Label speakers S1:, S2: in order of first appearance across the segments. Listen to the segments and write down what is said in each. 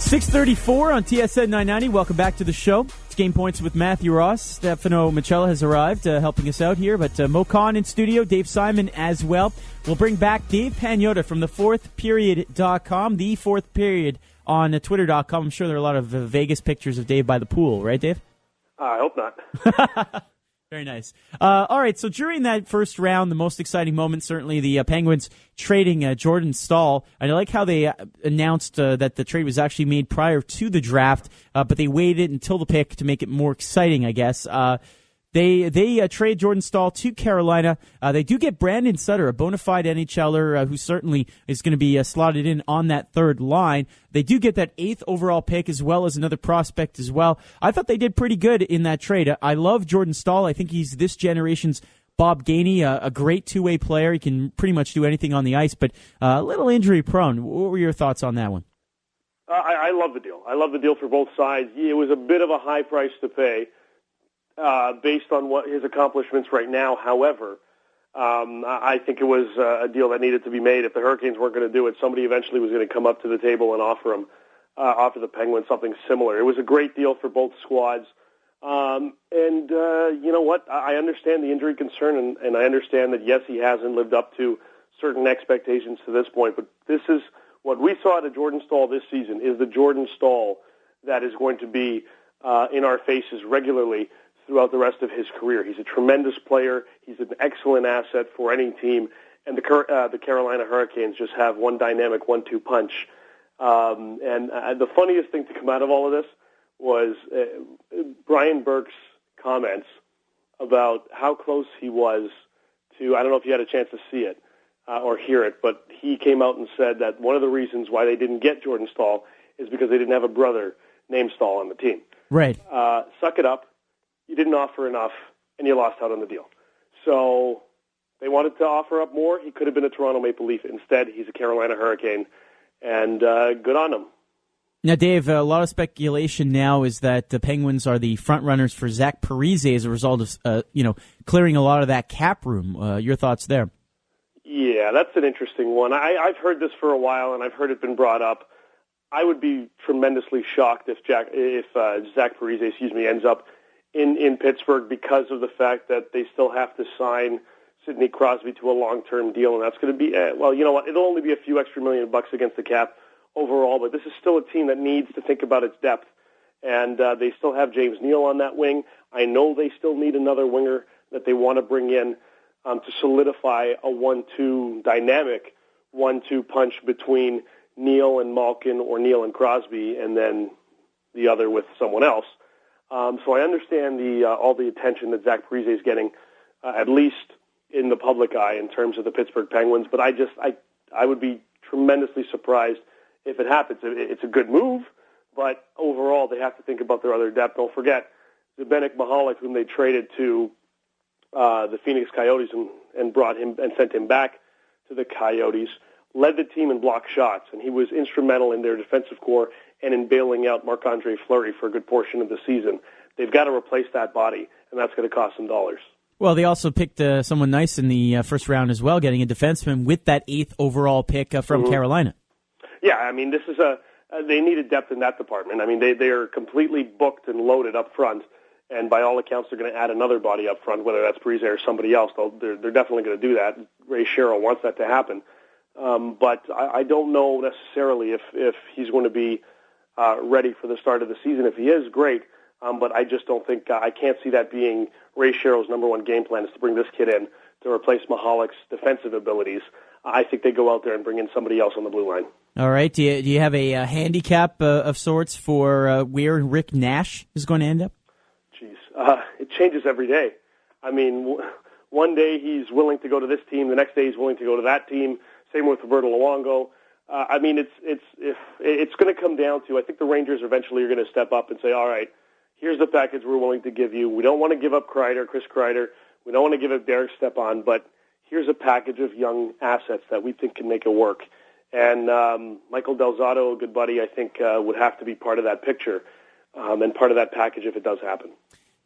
S1: 6:34 on TSN 990. Welcome back to the show. It's Game Points with Matthew Ross. Stefano Micella has arrived, helping us out here. But Mo Khan in studio, Dave Simon as well. We'll bring back Dave Pagnotta from thefourthperiod.com, the fourth period on Twitter.com. I'm sure there are a lot of Vegas pictures of Dave by the pool, right, Dave?
S2: I hope not.
S1: Very nice. All right, so during that first round, the most exciting moment, certainly the Penguins trading Jordan Staal. And I like how they announced that the trade was actually made prior to the draft, but they waited until the pick to make it more exciting, I guess. They trade Jordan Staal to Carolina. They do get Brandon Sutter, a bona fide NHLer who certainly is going to be slotted in on that third line. They do get that 8th overall pick as well as another prospect as well. I thought they did pretty good in that trade. I love Jordan Staal. I think he's this generation's Bob Gainey, a great two-way player. He can pretty much do anything on the ice, but a little injury prone. What were your thoughts on that one?
S2: I love the deal. I love the deal for both sides. It was a bit of a high price to pay. Based on what his accomplishments right now. However, I think it was a deal that needed to be made. If the Hurricanes weren't going to do it, somebody eventually was going to come up to the table and offer the Penguins something similar. It was a great deal for both squads. You know what? I understand the injury concern, and I understand that, yes, he hasn't lived up to certain expectations to this point, but this is what we saw out of Jordan Staal this season is the Jordan Staal that is going to be in our faces regularly throughout the rest of his career. He's a tremendous player. He's an excellent asset for any team. And the Carolina Hurricanes just have one dynamic 1-2 punch. The funniest thing to come out of all of this was Brian Burke's comments about how close he was to, I don't know if you had a chance to see it or hear it, but he came out and said that one of the reasons why they didn't get Jordan Staal is because they didn't have a brother named Staal on the team.
S1: Right.
S2: Suck it up. You didn't offer enough, and you lost out on the deal. So they wanted to offer up more. He could have been a Toronto Maple Leaf. Instead, he's a Carolina Hurricane, and good on him.
S1: Now, Dave, a lot of speculation now is that the Penguins are the front runners for Zach Parise as a result of clearing a lot of that cap room. Your thoughts there?
S2: Yeah, that's an interesting one. I've heard this for a while, and I've heard it been brought up. I would be tremendously shocked if Zach Parise, ends up in Pittsburgh because of the fact that they still have to sign Sidney Crosby to a long-term deal, and that's going to be, well, you know what, it'll only be a few extra $1 million against the cap overall, but this is still a team that needs to think about its depth, and they still have James Neal on that wing. I know they still need another winger that they want to bring in to solidify a 1-2 dynamic 1-2 punch between Neal and Malkin or Neal and Crosby, and then the other with someone else. So I understand all the attention that Zach Parise is getting, at least in the public eye in terms of the Pittsburgh Penguins. But I would be tremendously surprised if it happens. It's a good move, but overall they have to think about their other depth. Don't forget Zdeněk Michalek, whom they traded to the Phoenix Coyotes and brought him and sent him back to the Coyotes, led the team in block shots, and he was instrumental in their defensive core and in bailing out Marc-Andre Fleury for a good portion of the season. They've got to replace that body, and that's going to cost them dollars.
S1: Well, they also picked someone nice in the first round as well, getting a defenseman with that 8th overall pick from Carolina.
S2: Yeah, I mean, this is they needed depth in that department. I mean, they are completely booked and loaded up front, and by all accounts, they're going to add another body up front, whether that's Parise or somebody else. They're definitely going to do that. Ray Shero wants that to happen. But I don't know necessarily if he's going to be ready for the start of the season. If he is, great. But I just don't think I can't see that being Ray Shero's number one game plan is to bring this kid in to replace Mihalek's defensive abilities. I think they go out there and bring in somebody else on the blue line.
S1: All right. Do you have a handicap of sorts for where Rick Nash is going to end up?
S2: Jeez, it changes every day. I mean, one day he's willing to go to this team, the next day he's willing to go to that team. Same with Roberto Luongo. I mean, it's going to come down to, I think the Rangers eventually are going to step up and say, all right, here's the package we're willing to give you. We don't want to give up Chris Kreider. We don't want to give up Derek Stepan, but here's a package of young assets that we think can make it work. And Michael Del Zotto, a good buddy, I think would have to be part of that picture and part of that package if it does happen.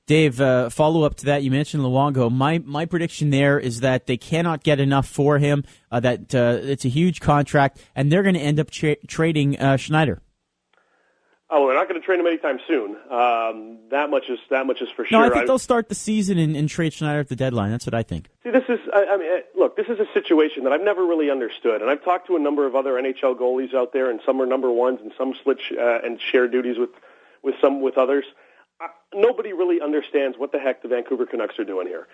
S1: Dave, follow up to that, you mentioned Luongo. My prediction there is that they cannot get enough for him, that it's a huge contract, and they're going to end up trading Schneider.
S2: Oh, well, they're not going to trade him anytime soon. That much is for sure.
S1: No, I think they'll start the season and trade Schneider at the deadline. That's what I think.
S2: See, look, this is a situation that I've never really understood, and I've talked to a number of other NHL goalies out there, and some are number ones, and some split and share duties with others. Nobody really understands what the heck the Vancouver Canucks are doing here.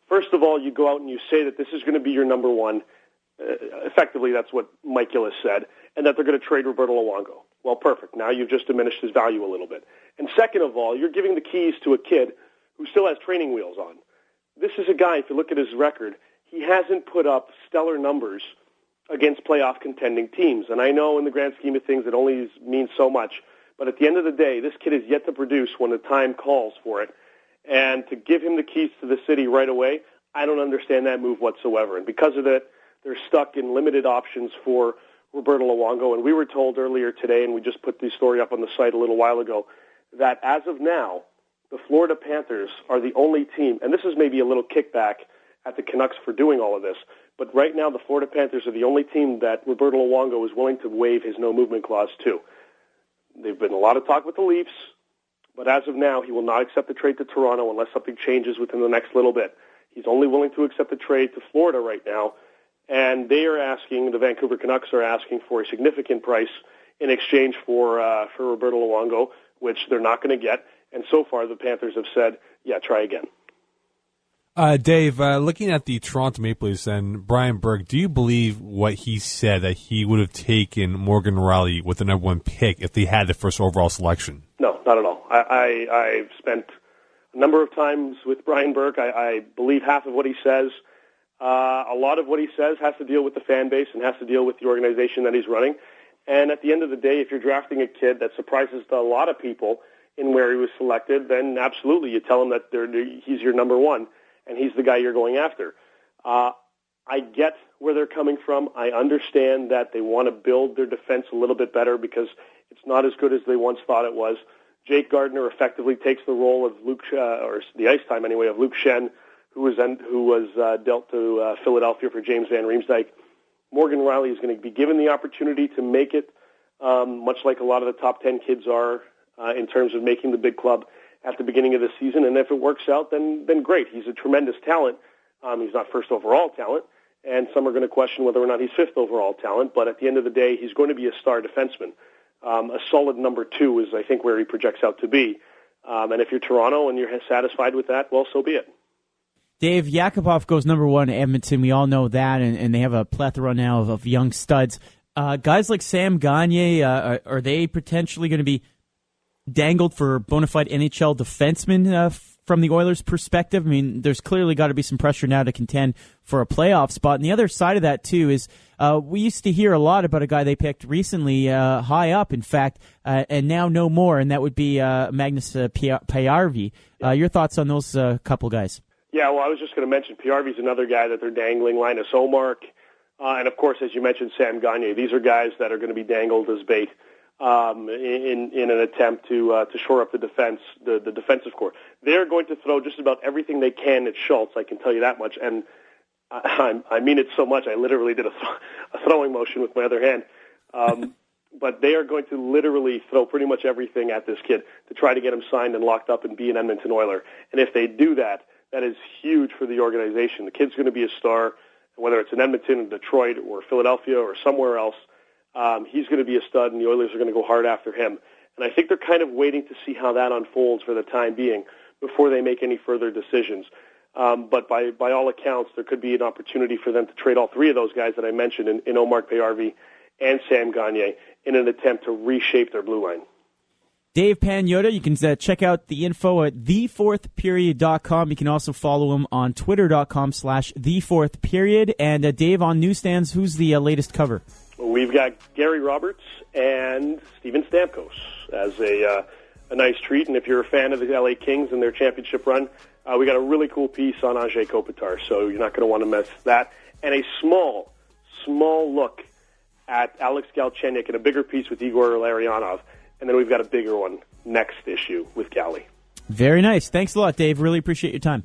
S2: First of all, you go out and you say that this is going to be your number one. Effectively, that's what Mike Gillis said, and that they're going to trade Roberto Luongo. Well, perfect. Now you've just diminished his value a little bit. And second of all, you're giving the keys to a kid who still has training wheels on. This is a guy, if you look at his record, he hasn't put up stellar numbers against playoff contending teams. And I know in the grand scheme of things it only means so much, but at the end of the day, this kid is yet to produce when the time calls for it. And to give him the keys to the city right away, I don't understand that move whatsoever. And because of that, they're stuck in limited options for Roberto Luongo. And we were told earlier today, and we just put the story up on the site a little while ago, that as of now, the Florida Panthers are the only team, and this is maybe a little kickback at the Canucks for doing all of this, but right now the Florida Panthers are the only team that Roberto Luongo is willing to waive his no-movement clause to. There's been a lot of talk with the Leafs, but as of now, he will not accept the trade to Toronto unless something changes within the next little bit. He's only willing to accept the trade to Florida right now, and they are asking, the Vancouver Canucks are asking for a significant price in exchange for Roberto Luongo, which they're not going to get. And so far, the Panthers have said, yeah, try again.
S3: Dave, looking at the Toronto Maple Leafs and Brian Burke, do you believe what he said, that he would have taken Morgan Rielly with the number one pick if they had the first overall selection?
S2: No, not at all. I've spent a number of times with Brian Burke. I believe half of what he says. A lot of what he says has to deal with the fan base and has to deal with the organization that he's running. And at the end of the day, if you're drafting a kid that surprises a lot of people in where he was selected, then absolutely you tell him that he's your number one and he's the guy you're going after. I get where they're coming from. I understand that they want to build their defense a little bit better because it's not as good as they once thought it was. Jake Gardiner effectively takes the role of or the ice time anyway, of Luke Schenn, who was dealt to Philadelphia for James Van Riemsdyk. Morgan Rielly is going to be given the opportunity to make it, much like a lot of the top 10 kids are in terms of making the big club at the beginning of the season. And if it works out, then great. He's a tremendous talent. He's not first overall talent, and some are going to question whether or not he's fifth overall talent. But at the end of the day, he's going to be a star defenseman. A solid number two is, I think, where he projects out to be. And if you're Toronto and you're satisfied with that, well, so be it.
S1: Dave, Yakupov goes number one at Edmonton. We all know that, and they have a plethora now of young studs. Guys like Sam Gagner, are they potentially going to be dangled for bona fide NHL defensemen from the Oilers' perspective? I mean, there's clearly got to be some pressure now to contend for a playoff spot. And the other side of that, too, is we used to hear a lot about a guy they picked recently, high up, in fact, and now no more, and that would be Magnus Pajärvi. Your thoughts on those couple guys? Yeah,
S2: well, I was just going to mention Pajärvi's another guy that they're dangling, Linus Omark, and of course, as you mentioned, Sam Gagner. These are guys that are going to be dangled as bait in an attempt to shore up the defense, the defensive core. They're going to throw just about everything they can at Schultz, I can tell you that much, and I mean it so much, I literally did a throwing motion with my other hand. But they are going to literally throw pretty much everything at this kid to try to get him signed and locked up and be an Edmonton Oiler. And if they do that, that is huge for the organization. The kid's going to be a star, whether it's in Edmonton, Detroit, or Philadelphia, or somewhere else. He's going to be a stud, and the Oilers are going to go hard after him. And I think they're kind of waiting to see how that unfolds for the time being before they make any further decisions. But by all accounts, there could be an opportunity for them to trade all three of those guys that I mentioned in Omar Pajärvi and Sam Gagner in an attempt to reshape their blue line.
S1: Dave Pagnotta, you can check out the info at thefourthperiod.com. You can also follow him on twitter.com/thefourthperiod. And Dave, on newsstands, who's the latest cover?
S2: We've got Gary Roberts and Steven Stamkos as a nice treat. And if you're a fan of the LA Kings and their championship run, we got a really cool piece on Andrzej Kopitar, so you're not going to want to miss that. And a small look at Alex Galchenyuk and a bigger piece with Igor Larionov. And then we've got a bigger one next issue with Gally.
S1: Very nice. Thanks a lot, Dave. Really appreciate your time.